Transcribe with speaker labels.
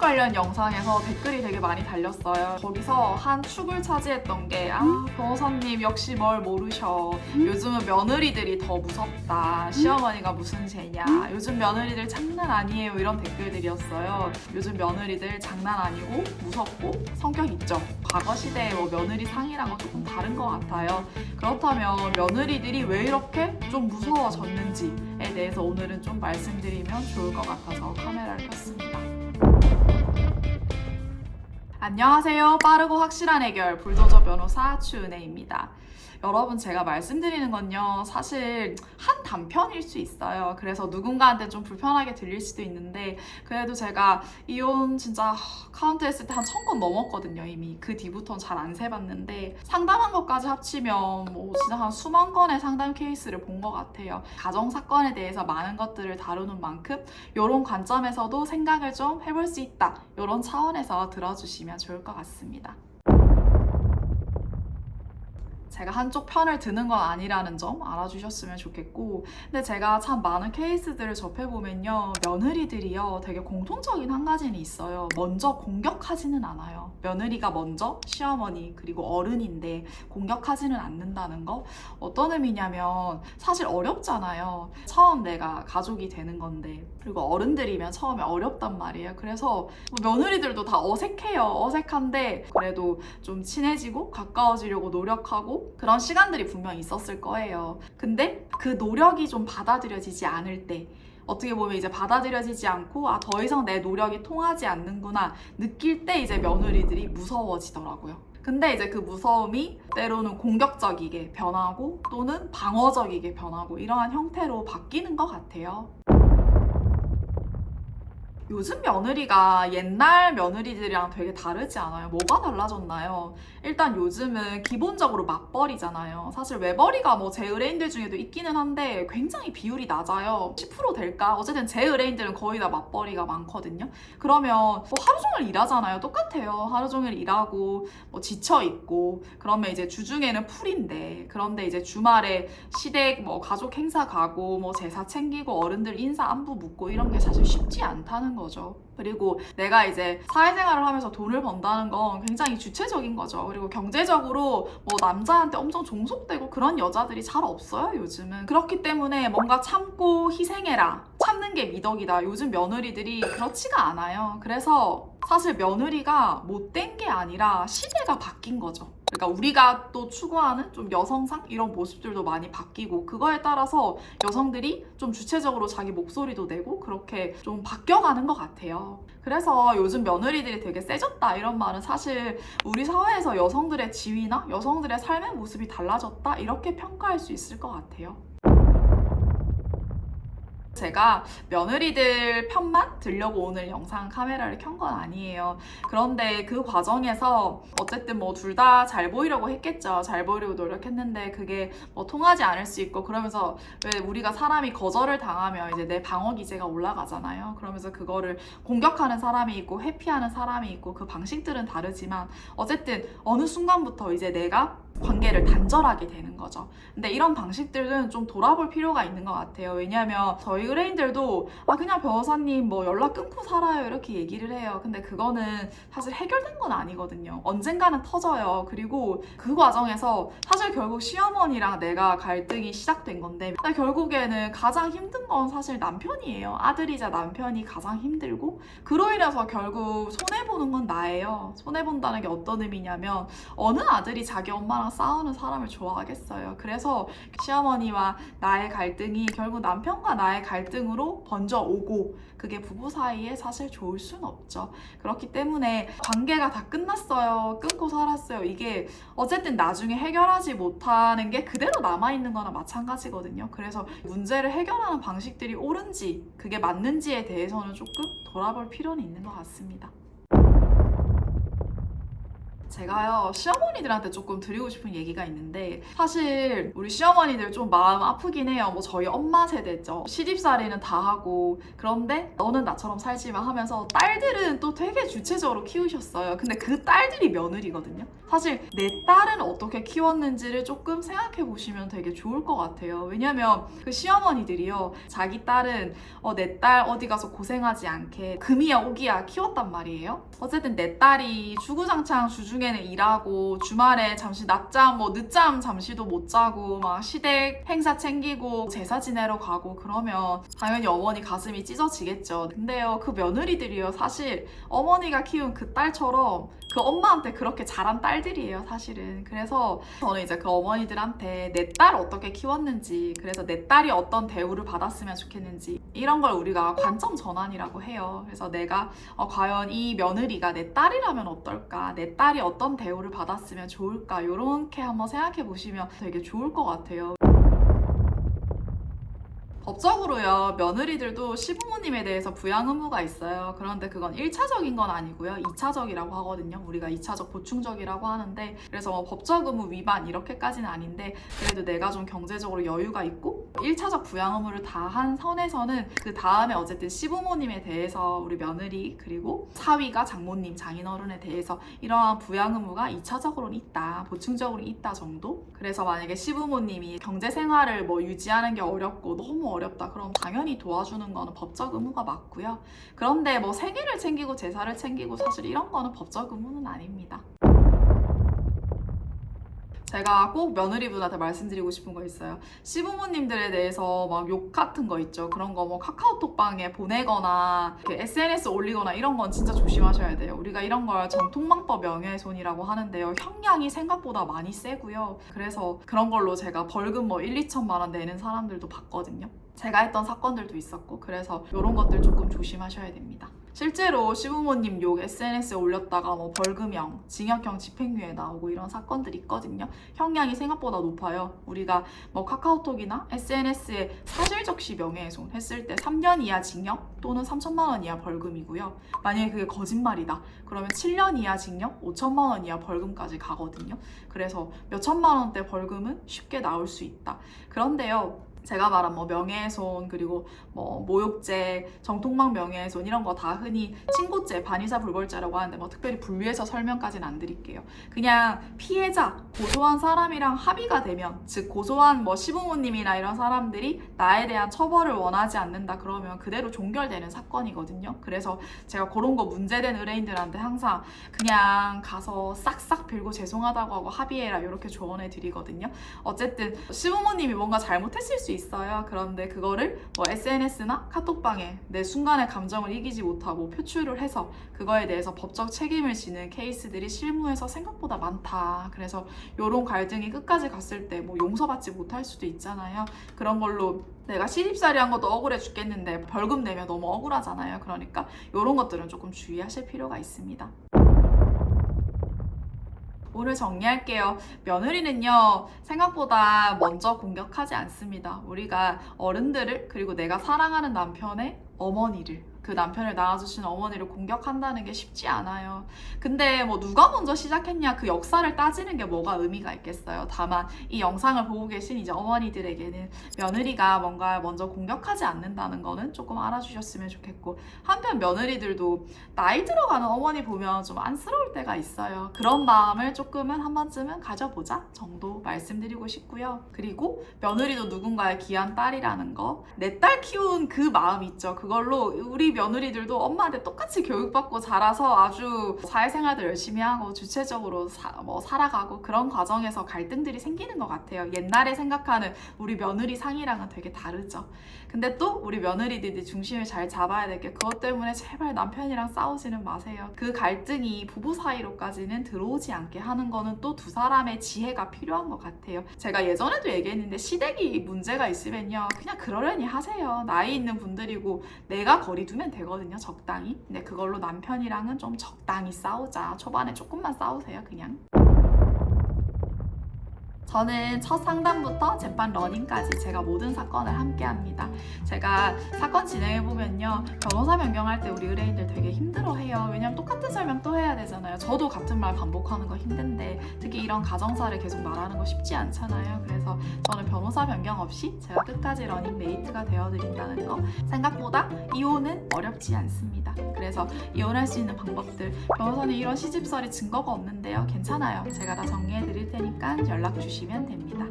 Speaker 1: 관련 영상에서 댓글이 되게 많이 달렸어요. 거기서 한 축을 차지했던 게 변호사님 역시 뭘 모르셔. 요즘은 며느리들이 더 무섭다. 시어머니가 무슨 죄냐. 요즘 며느리들 장난 아니에요. 이런 댓글들이었어요. 요즘 며느리들 장난 아니고 무섭고 성격 있죠. 과거 시대의 며느리 상이랑은 조금 다른 것 같아요. 그렇다면 며느리들이 왜 이렇게 좀 무서워졌는지에 대해서 오늘은 좀 말씀드리면 좋을 것 같아서 카메라를 켰습니다. 안녕하세요. 빠르고 확실한 해결 불도저 변호사 추은혜입니다. 여러분, 제가 말씀드리는 건요, 사실 한 단편일 수 있어요. 그래서 누군가한테 좀 불편하게 들릴 수도 있는데, 그래도 제가 이혼 진짜 카운트했을 때 한 1000건 넘었거든요. 이미 그 뒤부터는 잘 안 세봤는데, 상담한 것까지 합치면 진짜 한 수만 건의 상담 케이스를 본 것 같아요. 가정 사건에 대해서 많은 것들을 다루는 만큼 이런 관점에서도 생각을 좀 해볼 수 있다, 이런 차원에서 들어주시면 좋을 것 같습니다. 제가 한쪽 편을 드는 건 아니라는 점 알아주셨으면 좋겠고, 근데 제가 참 많은 케이스들을 접해보면요, 며느리들이요 되게 공통적인 한 가지는 있어요. 먼저 공격하지는 않아요. 며느리가 먼저 시어머니 그리고 어른인데 공격하지는 않는다는 거. 어떤 의미냐면, 사실 어렵잖아요. 처음 내가 가족이 되는 건데, 그리고 어른들이면 처음에 어렵단 말이에요. 그래서 며느리들도 다 어색해요. 어색한데 그래도 좀 친해지고 가까워지려고 노력하고 그런 시간들이 분명히 있었을 거예요. 근데 그 노력이 좀 받아들여지지 않을 때, 어떻게 보면 이제 받아들여지지 않고 더 이상 내 노력이 통하지 않는구나 느낄 때 이제 며느리들이 무서워지더라고요. 근데 이제 그 무서움이 때로는 공격적이게 변하고 또는 방어적이게 변하고 이러한 형태로 바뀌는 것 같아요. 요즘 며느리가 옛날 며느리들이랑 되게 다르지 않아요? 뭐가 달라졌나요? 일단 요즘은 기본적으로 맞벌이잖아요. 사실 외벌이가 제 의뢰인들 중에도 있기는 한데 굉장히 비율이 낮아요. 10% 될까? 어쨌든 제 의뢰인들은 거의 다 맞벌이가 많거든요. 그러면 하루 종일 일하잖아요. 똑같아요. 하루 종일 일하고 지쳐있고, 그러면 이제 주중에는 풀인데, 그런데 이제 주말에 시댁 가족 행사 가고 제사 챙기고 어른들 인사 안부 묻고 이런 게 사실 쉽지 않다는 거죠. 그리고 내가 이제 사회생활을 하면서 돈을 번다는 건 굉장히 주체적인 거죠. 그리고 경제적으로 남자한테 엄청 종속되고 그런 여자들이 잘 없어요, 요즘은. 그렇기 때문에 뭔가 참고 희생해라, 참는 게 미덕이다, 요즘 며느리들이 그렇지가 않아요. 그래서 사실 며느리가 못된 게 아니라 시대가 바뀐 거죠. 그러니까 우리가 또 추구하는 좀 여성상 이런 모습들도 많이 바뀌고, 그거에 따라서 여성들이 좀 주체적으로 자기 목소리도 내고 그렇게 좀 바뀌어가는 것 같아요. 그래서 요즘 며느리들이 되게 세졌다 이런 말은 사실 우리 사회에서 여성들의 지위나 여성들의 삶의 모습이 달라졌다 이렇게 평가할 수 있을 것 같아요. 제가 며느리들 편만 들려고 오늘 영상 카메라를 켠 건 아니에요. 그런데 그 과정에서 어쨌든 둘 다 잘 보이려고 했겠죠. 잘 보이려고 노력했는데 그게 통하지 않을 수 있고, 그러면서 왜 우리가 사람이 거절을 당하면 이제 내 방어 기제가 올라가잖아요. 그러면서 그거를 공격하는 사람이 있고 회피하는 사람이 있고, 그 방식들은 다르지만 어쨌든 어느 순간부터 이제 내가 관계를 단절하게 되는 거죠. 근데 이런 방식들은 좀 돌아볼 필요가 있는 것 같아요. 왜냐하면 저희 의뢰인들도 그냥 변호사님 연락 끊고 살아요 이렇게 얘기를 해요. 근데 그거는 사실 해결된 건 아니거든요. 언젠가는 터져요. 그리고 그 과정에서 사실 결국 시어머니랑 내가 갈등이 시작된 건데, 결국에는 가장 힘든 건 사실 남편이에요. 아들이자 남편이 가장 힘들고, 그로 인해서 결국 손해보는 건 나예요. 손해본다는 게 어떤 의미냐면, 어느 아들이 자기 엄마랑 싸우는 사람을 좋아하겠어요. 그래서 시어머니와 나의 갈등이 결국 남편과 나의 갈등으로 번져오고, 그게 부부 사이에 사실 좋을 순 없죠. 그렇기 때문에 관계가 다 끝났어요, 끊고 살았어요, 이게 어쨌든 나중에 해결하지 못하는 게 그대로 남아있는 거나 마찬가지거든요. 그래서 문제를 해결하는 방식들이 옳은지 그게 맞는지에 대해서는 조금 돌아볼 필요는 있는 것 같습니다. 제가요, 시어머니들한테 조금 드리고 싶은 얘기가 있는데, 사실 우리 시어머니들 좀 마음 아프긴 해요. 뭐 저희 엄마 세대죠. 시집살이는 다 하고, 그런데 너는 나처럼 살지마 하면서 딸들은 또 되게 주체적으로 키우셨어요. 근데 그 딸들이 며느리거든요. 사실 내 딸은 어떻게 키웠는지를 조금 생각해 보시면 되게 좋을 것 같아요. 왜냐면 그 시어머니들이요, 자기 딸은 내 딸 어디 가서 고생하지 않게 금이야 오기야 키웠단 말이에요. 어쨌든 내 딸이 주구장창 주중에는 일하고 주말에 잠시 낮잠 늦잠 잠시도 못 자고 막 시댁 행사 챙기고 제사 지내러 가고 그러면 당연히 어머니 가슴이 찢어지겠죠. 근데요, 그 며느리들이요, 사실 어머니가 키운 그 딸처럼 그 엄마한테 그렇게 자란 딸들이에요, 사실은. 그래서 저는 이제 그 어머니들한테 내 딸 어떻게 키웠는지, 그래서 내 딸이 어떤 대우를 받았으면 좋겠는지, 이런 걸 우리가 관점 전환이라고 해요. 그래서 내가 과연 이 며느리가 내 딸이라면 어떨까, 내 딸이 어떤 대우를 받았으면 좋을까, 이렇게 한번 생각해 보시면 되게 좋을 것 같아요. 법적으로요, 며느리들도 시부모님에 대해서 부양 의무가 있어요. 그런데 그건 1차적인 건 아니고요, 2차적이라고 하거든요. 우리가 2차적 보충적이라고 하는데, 그래서 법적 의무 위반 이렇게까지는 아닌데, 그래도 내가 좀 경제적으로 여유가 있고 1차적 부양 의무를 다 한 선에서는 그 다음에 어쨌든 시부모님에 대해서 우리 며느리 그리고 사위가 장모님, 장인어른에 대해서 이러한 부양 의무가 2차적으로는 있다, 보충적으로 있다 정도. 그래서 만약에 시부모님이 경제 생활을 유지하는 게 어렵고 너무 어렵다, 그럼 당연히 도와주는 거는 법적 의무가 맞고요. 그런데 생일을 챙기고 제사를 챙기고 사실 이런 거는 법적 의무는 아닙니다. 제가 꼭 며느리분한테 말씀드리고 싶은 거 있어요. 시부모님들에 대해서 막 욕 같은 거 있죠. 그런 거 카카오톡방에 보내거나 SNS 올리거나 이런 건 진짜 조심하셔야 돼요. 우리가 이런 걸 정통망법 명예훼손이라고 하는데요, 형량이 생각보다 많이 세고요. 그래서 그런 걸로 제가 벌금 1, 2천만 원 내는 사람들도 봤거든요. 제가 했던 사건들도 있었고, 그래서 이런 것들 조금 조심하셔야 됩니다. 실제로 시부모님 욕 SNS에 올렸다가 벌금형, 징역형, 집행유예 나오고 이런 사건들이 있거든요. 형량이 생각보다 높아요. 우리가 카카오톡이나 SNS에 사실 적시 명예훼손 했을 때 3년 이하 징역 또는 3천만 원 이하 벌금이고요. 만약에 그게 거짓말이다, 그러면 7년 이하 징역, 5천만 원 이하 벌금까지 가거든요. 그래서 몇 천만 원대 벌금은 쉽게 나올 수 있다. 그런데요, 제가 말한 명예훼손, 그리고 모욕죄, 정통망 명예훼손 이런 거 다 흔히 친고죄, 반의사 불벌죄라고 하는데 특별히 분류해서 설명까지는 안 드릴게요. 그냥 피해자, 고소한 사람이랑 합의가 되면, 즉 고소한 시부모님이나 이런 사람들이 나에 대한 처벌을 원하지 않는다 그러면 그대로 종결되는 사건이거든요. 그래서 제가 그런 거 문제된 의뢰인들한테 항상 그냥 가서 싹싹 빌고 죄송하다고 하고 합의해라, 이렇게 조언해 드리거든요. 어쨌든 시부모님이 뭔가 잘못했을 수 있어요. 그런데 그거를 SNS나 카톡방에 내 순간의 감정을 이기지 못하고 표출을 해서 그거에 대해서 법적 책임을 지는 케이스들이 실무에서 생각보다 많다. 그래서 이런 갈등이 끝까지 갔을 때 용서받지 못할 수도 있잖아요. 그런 걸로 내가 시집살이 한 것도 억울해 죽겠는데 벌금 내면 너무 억울하잖아요. 그러니까 이런 것들은 조금 주의하실 필요가 있습니다. 오늘 정리할게요. 며느리는요, 생각보다 먼저 공격하지 않습니다. 우리가 어른들을, 그리고 내가 사랑하는 남편의 어머니를, 그 남편을 낳아주시는 어머니를 공격한다는 게 쉽지 않아요. 근데 누가 먼저 시작했냐, 그 역사를 따지는 게 뭐가 의미가 있겠어요. 다만 이 영상을 보고 계신 이제 어머니들에게는 며느리가 뭔가 먼저 공격하지 않는다는 거는 조금 알아주셨으면 좋겠고, 한편 며느리들도 나이 들어가는 어머니 보면 좀 안쓰러울 때가 있어요. 그런 마음을 조금은 한 번쯤은 가져보자 정도 말씀드리고 싶고요. 그리고 며느리도 누군가의 귀한 딸이라는 거, 내 딸 키운 그 마음 있죠. 그걸로 우리 며느리들도 엄마한테 똑같이 교육받고 자라서 아주 사회생활도 열심히 하고 주체적으로 살아가고 그런 과정에서 갈등들이 생기는 것 같아요. 옛날에 생각하는 우리 며느리 상이랑은 되게 다르죠. 근데 또 우리 며느리들이 중심을 잘 잡아야 될 게, 그것 때문에 제발 남편이랑 싸우지는 마세요. 그 갈등이 부부 사이로까지는 들어오지 않게 하는 거는 또 두 사람의 지혜가 필요한 것 같아요. 제가 예전에도 얘기했는데, 시댁이 문제가 있으면요, 그냥 그러려니 하세요. 나이 있는 분들이고 내가 거리 두면 되거든요, 적당히. 근데 그걸로 남편이랑은 좀 적당히 싸우자. 초반에 조금만 싸우세요, 그냥. 저는 첫 상담부터 재판 러닝까지 제가 모든 사건을 함께 합니다. 제가 사건 진행해보면요. 변호사 변경할 때 우리 의뢰인들 되게 힘들어해요. 왜냐면 똑같은 설명 또 해야 되잖아요. 저도 같은 말 반복하는 거 힘든데 특히 이런 가정사를 계속 말하는 거 쉽지 않잖아요. 그래서 저는 변호사 변경 없이 제가 끝까지 러닝메이트가 되어드린다는 거. 생각보다 이혼은 어렵지 않습니다. 그래서 이혼할 수 있는 방법들. 변호사님 이런 시집살이 증거가 없는데요. 괜찮아요. 제가 다 정리해 드릴 테니까 연락 주시면 됩니다.